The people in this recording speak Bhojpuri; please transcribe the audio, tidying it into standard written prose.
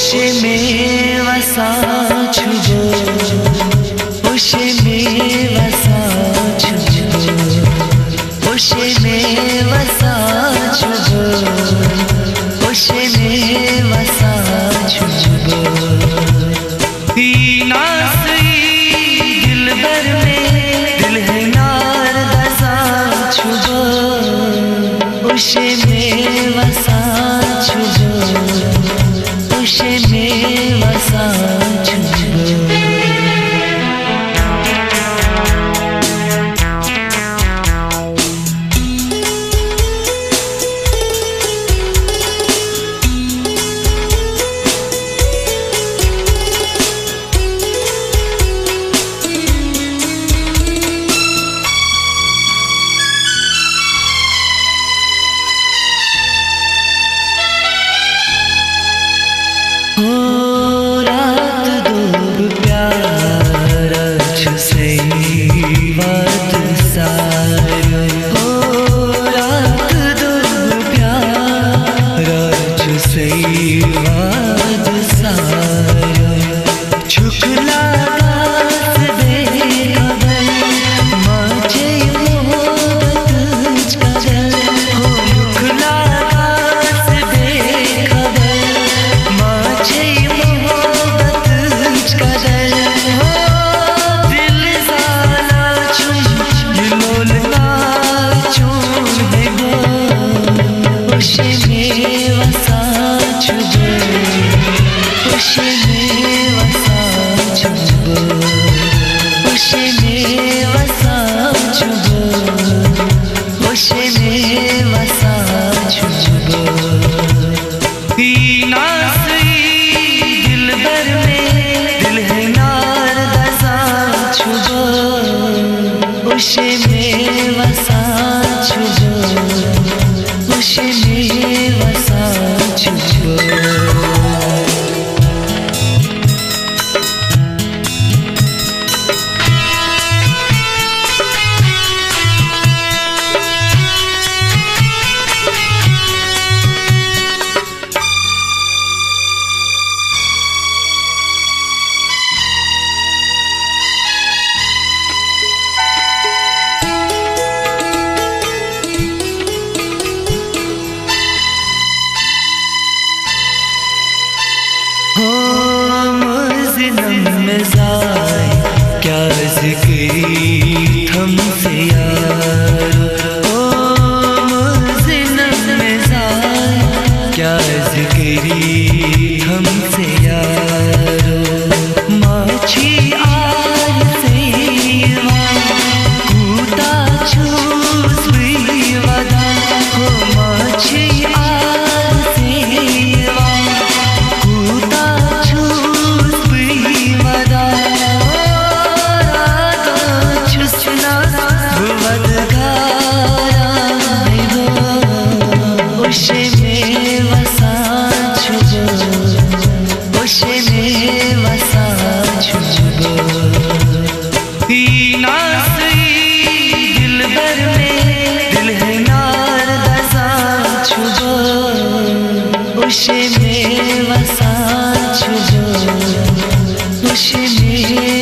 उशे में वसा छुबो, उशे में वसा छुबो, उशे में वसा छुबो, उशे में वसा छुबो। नासई दिल भर में दिल है नार दसा छुबो, उशे में वसा छुबो, उशे में वसा छुबो। रात दूब प्यारा छुसे वाद सारो, रात दूब प्यारा छुसे वाद सारो। छुकला गास बेखबर माचे मोहब्बत कदर, हो मुखला गास बेखबर माचे उशे में वसा छुबो, उशे में वसा छुबो, उशे में वसा छुबो, उशे में वसा छुबो। नासई दिल भर में दिल है नार दसा छुबो, उशे में वसा छुबो, उशे में वसा छुबो। क्या ज़िक्री हमसे यार, ओ मुज़िनम में ज़ाय क्या ज़िक्री हमसे यार। माछी आर सेवा कूता छूस भी वदा, हो माछी आर सेवा कूता छूस भी वदा। उशे में वसा छुबो, उशे में वसा छुबो। नासई दिल भर में दिल है नार दसा छुबो, उशे में वसा छुबो, उशे में